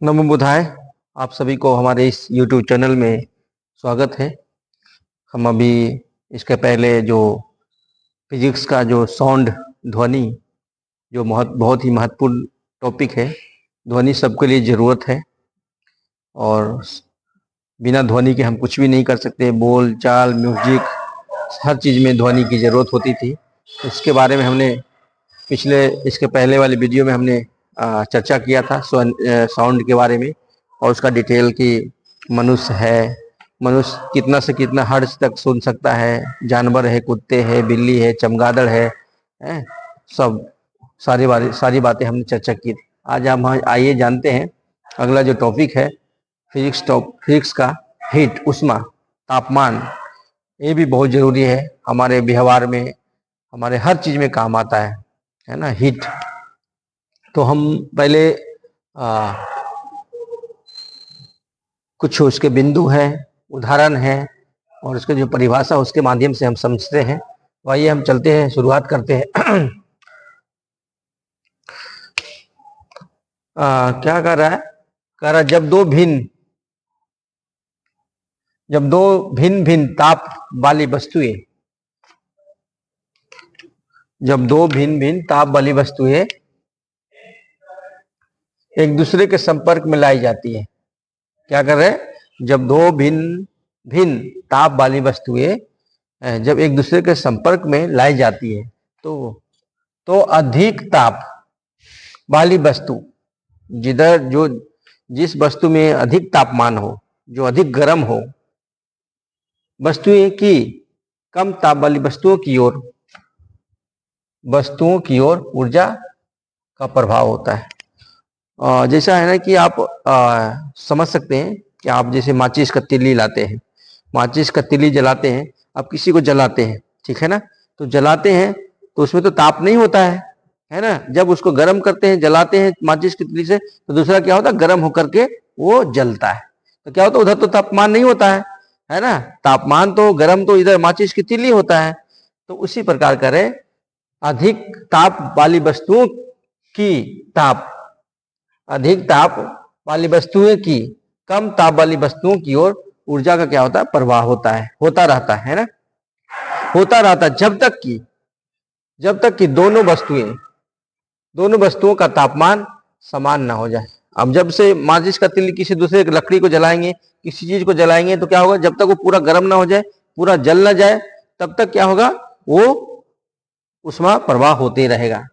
नमो बुधाय। आप सभी को हमारे इस YouTube चैनल में स्वागत है। हम अभी इसके पहले जो फिजिक्स का जो साउंड ध्वनि जो बहुत ही महत्वपूर्ण टॉपिक है। ध्वनि सबके लिए ज़रूरत है और बिना ध्वनि के हम कुछ भी नहीं कर सकते। बोल चाल म्यूजिक हर चीज़ में ध्वनि की ज़रूरत होती थी। इसके बारे में हमने इसके पहले वाले वीडियो में हमने चर्चा किया था साउंड के बारे में और उसका डिटेल कि मनुष्य कितना से कितना हर्ट्ज तक सुन सकता है, जानवर है, कुत्ते है, बिल्ली है, चमगादड़ है, सब सारी बातें हमने चर्चा की थी। आज हम आइए जानते हैं अगला जो टॉपिक है फिजिक्स का हीट, उष्मा, तापमान। ये भी बहुत जरूरी है हमारे व्यवहार में, हमारे हर चीज में काम आता है ना, हीट। तो हम पहले कुछ उसके बिंदु हैं, उदाहरण है और उसके जो परिभाषा उसके माध्यम से हम समझते हैं। तो आइए हम चलते हैं, शुरुआत करते हैं। क्या कर रहा है? कह रहा जब दो भिन्न भिन्न ताप वाली वस्तुएं एक दूसरे के संपर्क में लाई जाती है। क्या कर रहे हैं? जब दो भिन्न भिन्न ताप वाली वस्तुएं जब एक दूसरे के संपर्क में लाई जाती है तो अधिक ताप वाली वस्तु, जिस वस्तु में अधिक तापमान हो, जो अधिक गर्म हो, वस्तुएं की कम ताप वाली वस्तुओं की ओर ऊर्जा का प्रभाव होता है। जैसा है ना कि आप समझ सकते हैं कि आप जैसे माचिस का तिल्ली लाते हैं, माचिस का तिल्ली जलाते हैं, आप किसी को जलाते हैं, ठीक है ना। तो जलाते हैं तो उसमें तो ताप नहीं होता है ना। जब उसको गर्म करते हैं, जलाते हैं माचिस की तिल्ली से, तो दूसरा क्या होता है, गर्म होकर के वो जलता है। तो क्या होता है, उधर तो तापमान नहीं होता है ना। तापमान तो गर्म तो इधर माचिस की तिल्ली होता है। तो उसी प्रकार करें, अधिक ताप वाली वस्तुओं की कम ताप वाली वस्तुओं की ओर ऊर्जा का क्या होता है, प्रवाह होता रहता है ना, होता रहता जब तक कि दोनों वस्तुओं का तापमान समान ना हो जाए। अब जब से माचिस का तिल्ली किसी दूसरे लकड़ी को जलाएंगे, किसी चीज को जलाएंगे, तो क्या होगा, जब तक वो पूरा गर्म ना हो जाए, पूरा जल ना जाए, तब तक क्या होगा, वो उष्मा प्रवाह होते रहेगा।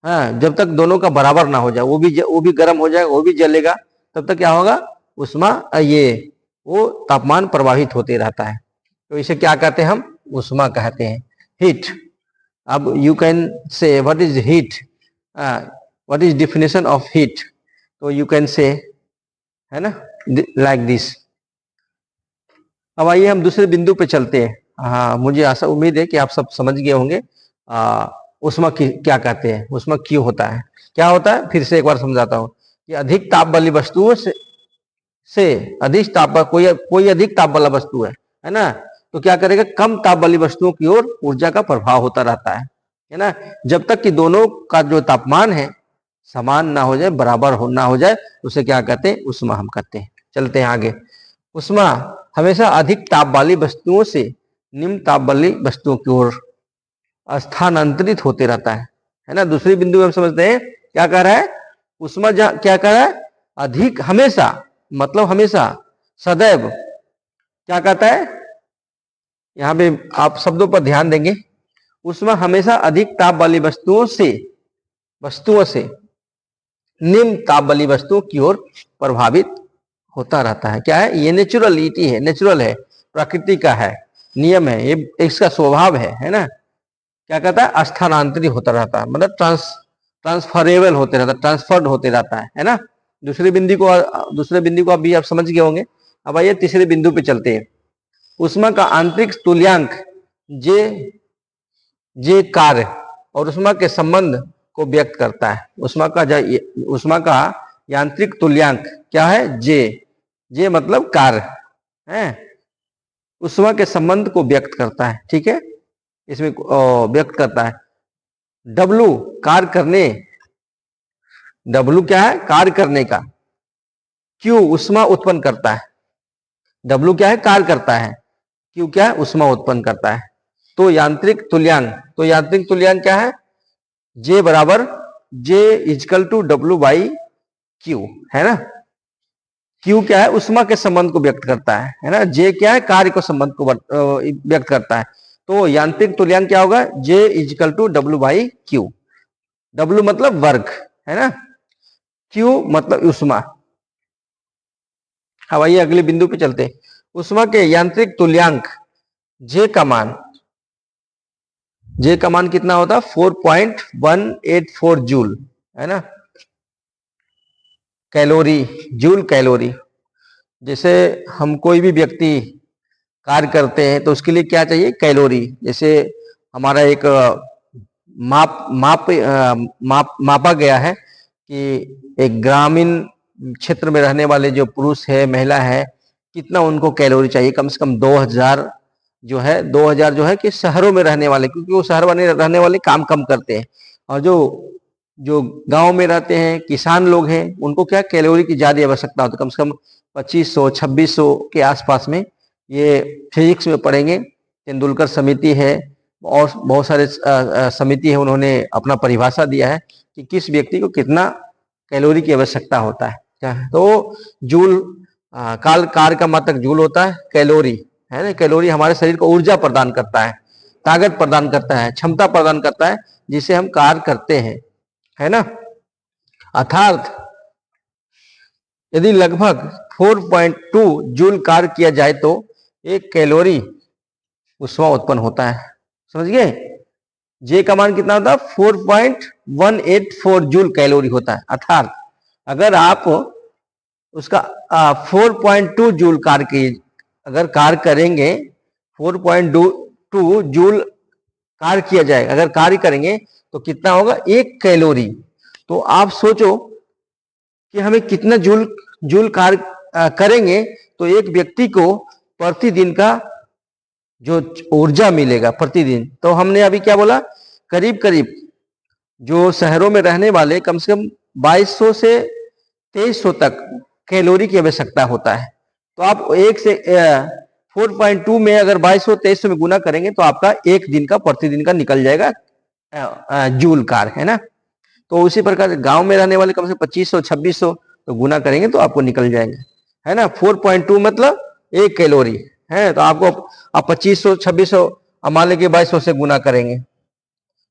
हाँ, जब तक दोनों का बराबर ना हो जाए, वो भी गर्म हो जाएगा, वो भी जलेगा, तब तक क्या होगा, उष्मा वो तापमान प्रवाहित होते रहता है। तो इसे क्या कहते हैं, हम उष्मा कहते हैं, हीट। अब you can say what is heat, what is definition of heat. तो यू कैन से, है ना, लाइक दिस। अब आइए हम दूसरे बिंदु पे चलते हैं। हाँ, मुझे आशा उम्मीद है कि आप सब समझ गए होंगे उष्मा क्या कहते हैं, उष्मा क्यों होता है, क्या होता है। फिर से एक बार समझाता हूँ कि अधिक ताप वाली वस्तुओं से अधिक ताप, कोई अधिक ताप वाला वस्तु है ना, तो क्या करेगा, कम ताप वाली वस्तुओं की ओर ऊर्जा का प्रभाव होता रहता है ना, जब तक कि दोनों का जो तापमान है समान ना हो जाए, बराबर ना हो जाए, उसे क्या कहते हैं, उष्मा हम कहते हैं। चलते हैं आगे। उष्मा हमेशा अधिक ताप वाली वस्तुओं से निम्न ताप वाली वस्तुओं की ओर स्थानांतरित होते रहता है ना। दूसरी बिंदु में हम समझते हैं, क्या कह रहा है, उष्मा क्या कह रहा है, अधिक, हमेशा, मतलब हमेशा, सदैव, क्या कहता है, यहां पे आप शब्दों पर ध्यान देंगे। उष्मा हमेशा अधिक ताप वाली वस्तुओं से निम्न ताप वाली वस्तुओं की ओर प्रभावित होता रहता है। क्या है ये, नेचुरलिटी है, नेचुरल है, प्रकृति का है, नियम है, ये इसका स्वभाव है ना। क्या कहता है, स्थानांतरित होता रहता है, मतलब ट्रांसफरेबल होते रहता है, ट्रांसफर्ड होते रहता है ना। दूसरे बिंदु को अभी आप समझ गए होंगे। अब आइए तीसरे बिंदु पे चलते हैं। उष्मा का आंतरिक तुल्यांक जे कार्य और उष्मा के संबंध को व्यक्त करता है। उष्मा का यांत्रिक तुल्यांक क्या है, जे मतलब कार्य है, उष्मा के संबंध को व्यक्त करता है, ठीक है, इसमें व्यक्त करता है। W क्या है, कार्य करने का, क्यू उष्मा उत्पन्न करता है, डब्ल्यू क्या है, कार्य करता है, क्यू क्या है, उष्मा उत्पन्न करता है। तो यांत्रिक तुल्यांक क्या है, जे बराबर J equal to W by Q, है ना। क्यू क्या है, उष्मा के संबंध को व्यक्त करता है ना। जे क्या है, कार्य को संबंध को व्यक्त करता है। तो यांत्रिक तुल्यांक क्या होगा, J equal to W by Q. W मतलब वर्ग, है ना, क्यू मतलब उष्मा। अब आइए अगले बिंदु पे चलते हैं। उष्मा के यांत्रिक तुल्यांक जे का मान, जे का मान कितना होता है, 4.184 जूल, है ना। Calorie, joule calorie. जैसे हम कोई भी व्यक्ति कार्य करते हैं तो उसके लिए क्या चाहिए, कैलोरी। जैसे हमारा एक मापा गया है कि एक ग्रामीण क्षेत्र में रहने वाले जो पुरुष है, महिला है, कितना उनको कैलोरी चाहिए, कम से कम 2000 जो है, 2000 जो है कि शहरों में रहने वाले, क्योंकि वो शहर में रहने वाले काम कम करते हैं, और जो जो गांव में रहते हैं किसान लोग हैं, उनको क्या कैलोरी की ज्यादा आवश्यकता होती है, कम से कम 2500 2600 के आसपास में। ये फिजिक्स में पढ़ेंगे, तेंदुलकर समिति है और बहुत सारे समिति है, उन्होंने अपना परिभाषा दिया है कि किस व्यक्ति को कितना कैलोरी की आवश्यकता होता है। क्या है, तो जूल, कार्य का मात्रक जूल होता है, कैलोरी है ना। कैलोरी हमारे शरीर को ऊर्जा प्रदान करता है, ताकत प्रदान करता है, क्षमता प्रदान करता है, जिसे हम कार्य करते हैं, है ना। अर्थात यदि लगभग 4.2 जूल कार्य किया जाए तो 1 कैलोरी उष्मा उत्पन्न होता है। समझ गए, जे का मान कितना होता है, 4.184 जूल कैलोरी होता है। अर्थात अगर आप उसका 4.2 जूल कार्य की, अगर कार्य करेंगे, 4.2 जूल कार्य किया जाएगा, अगर कार्य करेंगे तो कितना होगा, 1 कैलोरी। तो आप सोचो कि हमें कितना जूल जूल कार्य करेंगे तो एक व्यक्ति को प्रतिदिन का जो ऊर्जा मिलेगा प्रतिदिन। तो हमने अभी क्या बोला, करीब करीब जो शहरों में रहने वाले कम से कम 2200 से 2300 तक कैलोरी की आवश्यकता होता है। तो आप 1 से 4.2 में अगर 2200 2300 में गुना करेंगे तो आपका एक दिन का प्रतिदिन का निकल जाएगा जूल कार्य, है ना। तो उसी प्रकार गांव में रहने वाले कम से कम 2500 2600 तो गुना करेंगे तो आपको निकल जाएगा, है ना। 4.2 मतलब 1 कैलोरी है, तो आपको आप 2500 2600 मान लेंगे 2200 से गुना करेंगे,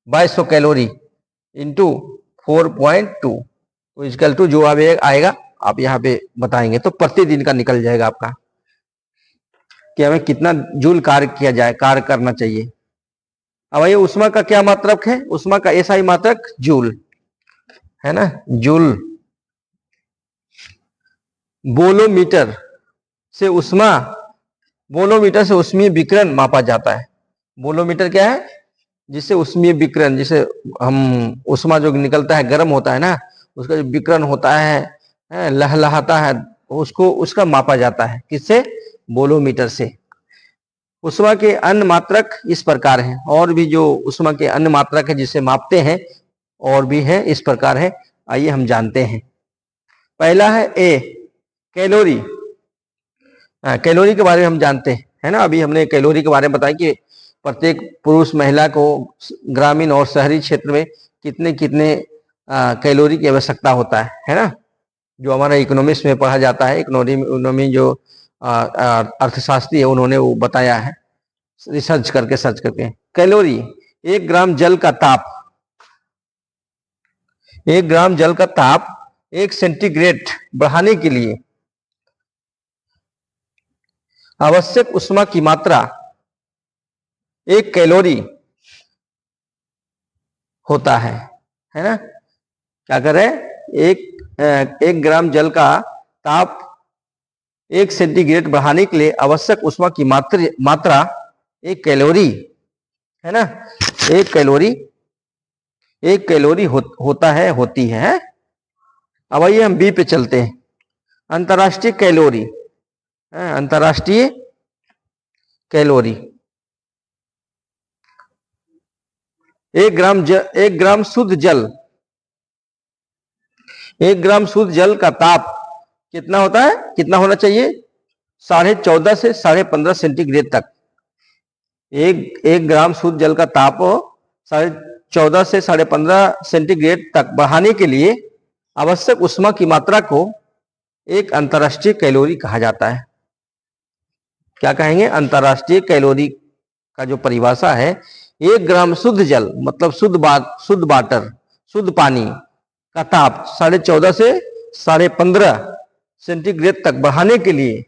2200 कैलोरी इंटू 4.2, तो इक्वल टू जो आएगा आप यहाँ पे बताएंगे तो प्रतिदिन का निकल जाएगा आपका कि हमें कितना जूल कार्य किया जाए, कार्य करना चाहिए। अब ये उष्मा का क्या मात्रक है, उष्मा का ऐसा ही मात्रक जूल, है ना, जूल। बोलोमीटर से उष्मा, बोलोमीटर से उष्मीय विकिरण मापा जाता है। बोलोमीटर क्या है, जिससे उष्मीय विकिरण, जिसे हम उष्मा जो निकलता है, गर्म होता है ना, उसका जो विकिरण होता है, लहलहाता है, उसको उसका मापा जाता है, किससे, बोलोमीटर से। उष्मा के अन्य मात्रक इस प्रकार हैं, और भी जो उष्मा के अन्य मात्रक है जिसे मापते हैं और भी है, इस प्रकार है। आइए हम जानते हैं। पहला है ए, कैलोरी। कैलोरी के बारे में हम जानते हैं, है ना। अभी हमने कैलोरी के बारे में बताया कि प्रत्येक पुरुष महिला को ग्रामीण और शहरी क्षेत्र में कितने कितने कैलोरी की आवश्यकता होता है ना। जो हमारा इकोनॉमिक्स में पढ़ा जाता है, इकोनॉमी जो अर्थशास्त्री है उन्होंने वो बताया है, रिसर्च करके, सर्च करके। कैलोरी, 1 ग्राम जल का ताप, 1 ग्राम जल का ताप 1 सेंटीग्रेड बढ़ाने के लिए आवश्यक उष्मा की मात्रा 1 कैलोरी होता है ना। क्या करे, एक ग्राम जल का ताप 1 सेंटीग्रेड बढ़ाने के लिए आवश्यक उष्मा की मात्रा 1 कैलोरी, है ना। 1 कैलोरी होता है, होती है। अब आइए हम बी पे चलते हैं। अंतर्राष्ट्रीय कैलोरी, अंतर्राष्ट्रीय कैलोरी, 1 ग्राम शुद्ध जल, 1 ग्राम शुद्ध जल का ताप कितना होता है, कितना होना चाहिए, 14.5 से 15.5 सेंटीग्रेड तक। एक ग्राम शुद्ध जल का ताप 14.5 से 15.5 सेंटीग्रेड तक बढ़ाने के लिए आवश्यक ऊष्मा की मात्रा को एक अंतर्राष्ट्रीय कैलोरी कहा जाता है। क्या कहेंगे, अंतर्राष्ट्रीय कैलोरी का जो परिभाषा है, 1 ग्राम शुद्ध जल मतलब शुद्ध वाटर, शुद्ध पानी का ताप 14.5 से 15.5 सेंटीग्रेड तक बढ़ाने के लिए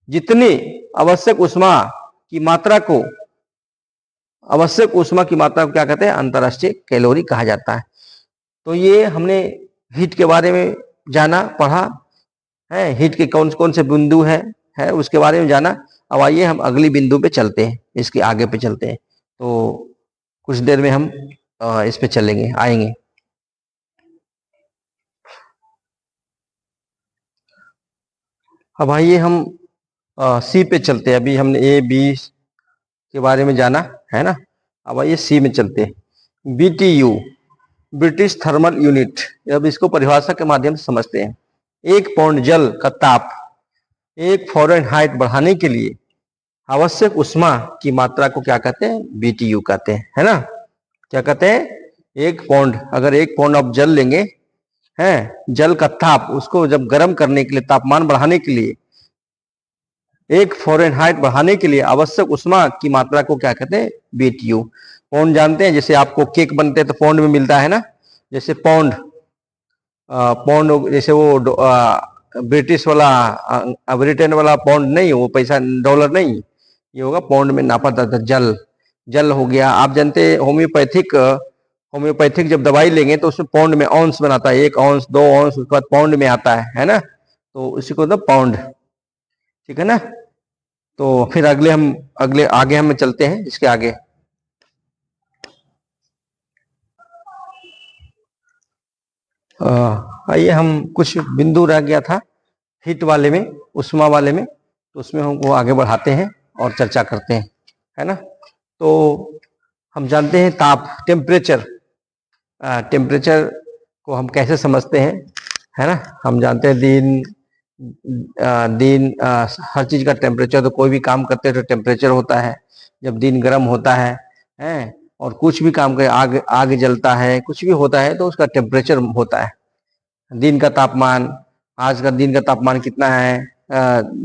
जितनी आवश्यक ऊष्मा की मात्रा को क्या कहते हैं, अंतर्राष्ट्रीय कैलोरी कहा जाता है। तो ये हमने हीट के बारे में जाना, पढ़ा है, हीट के कौन कौन से बिंदु है उसके बारे में जाना। अब आइए हम अगली बिंदु पे चलते हैं, इसके आगे पे चलते हैं। तो कुछ देर में हम इस पे चलेंगे, आएंगे। अब आइए हम सी पे चलते हैं। अभी हमने ए बी के बारे में जाना है ना, अब आइए सी में चलते हैं। BTU, British thermal unit. अब इसको परिभाषा के माध्यम से समझते हैं। 1 पाउंड जल का ताप 1 फ़ारेनहाइट बढ़ाने के लिए आवश्यक ऊष्मा की मात्रा को क्या कहते हैं, BTU कहते हैं, है ना। क्या कहते हैं, 1 पाउंड, अगर 1 पाउंड आप जल लेंगे हैं, जल का ताप, उसको जब गर्म करने के लिए, तापमान बढ़ाने के लिए, 1 फ़ारेनहाइट बढ़ाने के लिए आवश्यक ऊष्मा की मात्रा को क्या कहते हैं, BTU। पाउंड जानते हैं, जैसे आपको केक बनते हैं तो पाउंड में मिलता है ना, जैसे पाउंड जैसे वो ब्रिटिश वाला, ब्रिटेन वाला पाउंड नहीं, वो पैसा डॉलर नहीं, ये होगा पाउंड में नापा जाता है। जल हो गया। आप जानते हैं होम्योपैथिक जब दवाई लेंगे तो उसमें पाउंड में ऑन्स बनाता है, 1 ऑन्स 2 ऑन्स, उसके बाद पाउंड में आता है ना, तो उसी को पाउंड, ठीक है ना। तो फिर आगे हम चलते हैं, इसके आगे। आइए हम कुछ बिंदु रह गया था हीट वाले में, उष्मा वाले में, तो उसमें हमको आगे बढ़ाते हैं और चर्चा करते हैं, है ना। तो हम जानते हैं ताप, टेम्परेचर को हम कैसे समझते हैं, है ना। हम जानते हैं हर चीज का टेम्परेचर, तो कोई भी काम करते हैं तो टेम्परेचर होता है। जब दिन गर्म होता है और कुछ भी काम करे, आग जलता है, कुछ भी होता है तो उसका टेम्परेचर होता है। दिन का तापमान, आज का दिन का तापमान कितना है,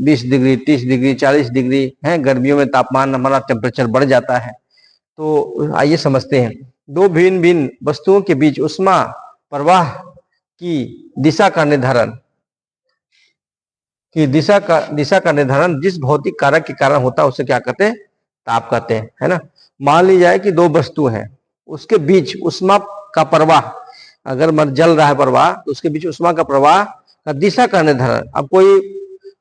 20 डिग्री, 30 डिग्री, 40 डिग्री है। गर्मियों में तापमान हमारा टेम्परेचर बढ़ जाता है। तो आइए समझते हैं। 2 भिन्न भिन्न वस्तुओं के बीच उष्मा प्रवाह की दिशा का निर्धारण जिस भौतिक कारक के कारण होता है उसे क्या कहते हैं, ताप कहते हैं, है ना। मान ली जाए कि 2 वस्तु हैं, उसके बीच उष्मा का प्रवाह, अगर जल रहा है प्रवाह, तो उसके बीच उष्मा का प्रवाह का दिशा का निर्धारण। अब कोई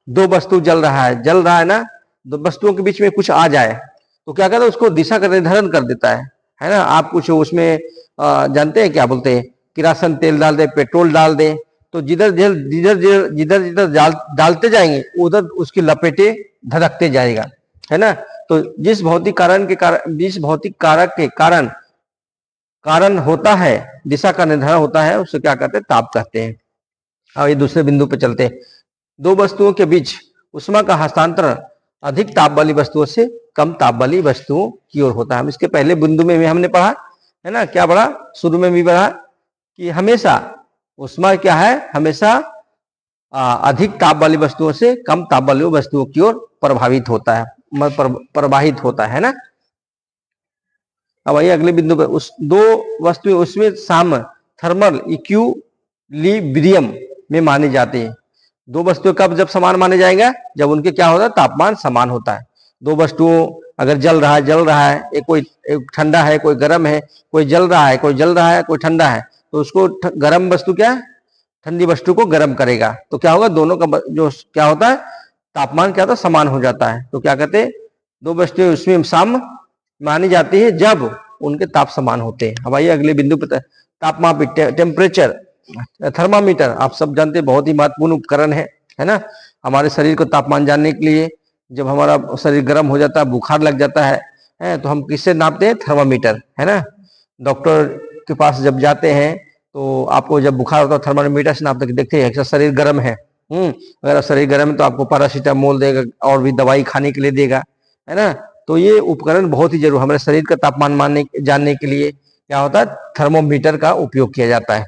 2 वस्तु जल रहा है ना, 2 वस्तुओं के बीच में कुछ आ जाए तो क्या कहते हैं, उसको दिशा का निर्धारण कर देता है ना। आप कुछ उसमें जानते हैं क्या बोलते हैं, किरासन तेल डाल दे, पेट्रोल डाल दे, तो जिधर डालते जाएंगे उधर उसकी लपेटे धड़कते जाएगा, है ना। तो जिस भौतिक कारक के कारण होता है, दिशा का निर्धारण होता है, उसे क्या कहते हैं, ताप कहते हैं। अब ये दूसरे बिंदु पे चलते हैं। 2 वस्तुओं के बीच उष्मा का हस्तांतरण अधिक ताप वाली वस्तुओं से कम ताप वाली वस्तुओं की ओर होता है। हम इसके पहले बिंदु में भी हमने पढ़ा है ना, क्या पढ़ा, शुरू में भी पढ़ा कि हमेशा उष्मा क्या है, हमेशा अधिक ताप वाली वस्तुओं से कम ताप वाली वस्तुओं की ओर प्रवाहित होता है ना। अब आइए अगले बिंदु पर। उस 2 वस्तुएं उसमें थर्मल इक्विलिब्रियम में माने जाते हैं। 2 वस्तुएं कब जब समान माने जाएंगे, जब उनके क्या होता है, तापमान समान होता है। 2 वस्तुओं अगर जल रहा है, एक ठंडा है, कोई गर्म है, कोई जल रहा है, कोई ठंडा है, तो उसको गर्म वस्तु क्या है, ठंडी वस्तु को गर्म करेगा, तो क्या होगा, दोनों का जो क्या होता है, तापमान क्या होता है, समान हो जाता है। तो क्या कहते हैं, 2 वस्तुएं उसमें सम मानी जाती है जब उनके ताप समान होते हैं। अब आइए अगले बिंदु पर, तापमान, टेम्परेचर, थर्मामीटर आप सब जानते हैं, बहुत ही महत्वपूर्ण उपकरण है ना, हमारे शरीर को तापमान जानने के लिए। जब हमारा शरीर गर्म हो जाता है, बुखार लग जाता है तो हम किससे नापते हैं, थर्मामीटर, है ना। डॉक्टर के पास जब जाते हैं तो आपको जब बुखार होता है थर्मामीटर से नापते, देखते हैं शरीर गर्म है अगर शरीर गर्म है तो आपको पैरासीटामोल देगा और भी दवाई खाने के लिए देगा, है ना। तो ये उपकरण बहुत ही जरूर हमारे शरीर का तापमान जानने के लिए क्या होता है, थर्मोमीटर का उपयोग किया जाता है।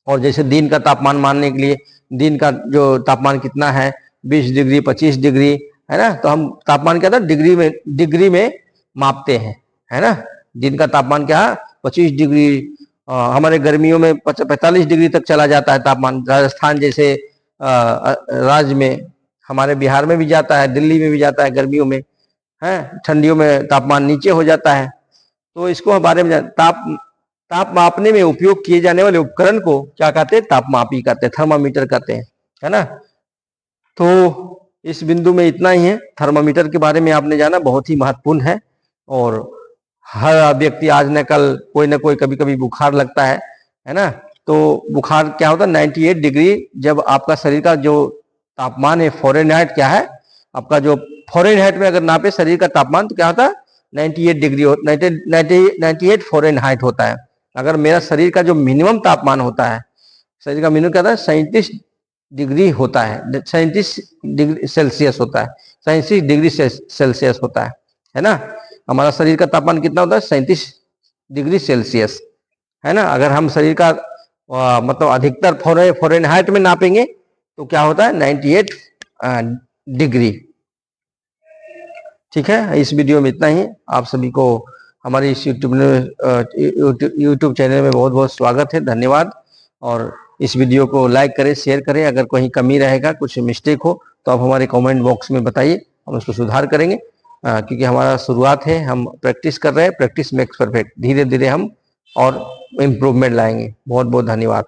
और जैसे दिन का तापमान मानने के लिए, दिन का जो तापमान कितना है, 20 डिग्री 25 डिग्री, है ना, तो हम तापमान क्या था डिग्री में मापते हैं, है ना। दिन का तापमान क्या है, 25 डिग्री, हमारे गर्मियों में 45 डिग्री तक चला जाता है तापमान। राजस्थान जैसे राज्य में, हमारे बिहार में भी जाता है, दिल्ली में भी जाता है गर्मियों में, है। ठंडियों में तापमान नीचे हो जाता है। तो इसको बारे में ताप मापने में उपयोग किए जाने वाले उपकरण को क्या कहते हैं, तापमापी कहते हैं, थर्मामीटर कहते हैं, है ना। तो इस बिंदु में इतना ही है। थर्मामीटर के बारे में आपने जाना, बहुत ही महत्वपूर्ण है। और हर व्यक्ति आज न कल कोई ना कोई कभी कभी बुखार लगता है ना। तो बुखार क्या होता है, 98 डिग्री जब आपका शरीर का जो तापमान है, फ़ारेनहाइट क्या है आपका, जो फ़ारेनहाइट में अगर नापे शरीर का तापमान तो क्या होता है, 98 डिग्री 98 फ़ारेनहाइट होता है। अगर मेरा शरीर का जो मिनिमम तापमान होता है, शरीर का मिनिमम क्या होता है, 37 डिग्री होता है, 37 डिग्री सेल्सियस होता है, 37 डिग्री सेल्सियस होता है ना। हमारा शरीर का तापमान कितना होता है, 37 डिग्री सेल्सियस, है ना। अगर हम शरीर का मतलब अधिकतर फ़ारेनहाइट में नापेंगे तो क्या होता है, 98 डिग्री। ठीक है, इस वीडियो में इतना ही। आप सभी को हमारे इस यूट्यूब चैनल में बहुत बहुत स्वागत है, धन्यवाद। और इस वीडियो को लाइक करें, शेयर करें। अगर कहीं कमी रहेगा, कुछ मिस्टेक हो तो आप हमारे कमेंट बॉक्स में बताइए, हम उसको सुधार करेंगे। क्योंकि हमारा शुरुआत है, हम प्रैक्टिस कर रहे हैं, प्रैक्टिस मेक्स परफेक्ट। धीरे धीरे हम और इम्प्रूवमेंट लाएंगे। बहुत बहुत धन्यवाद।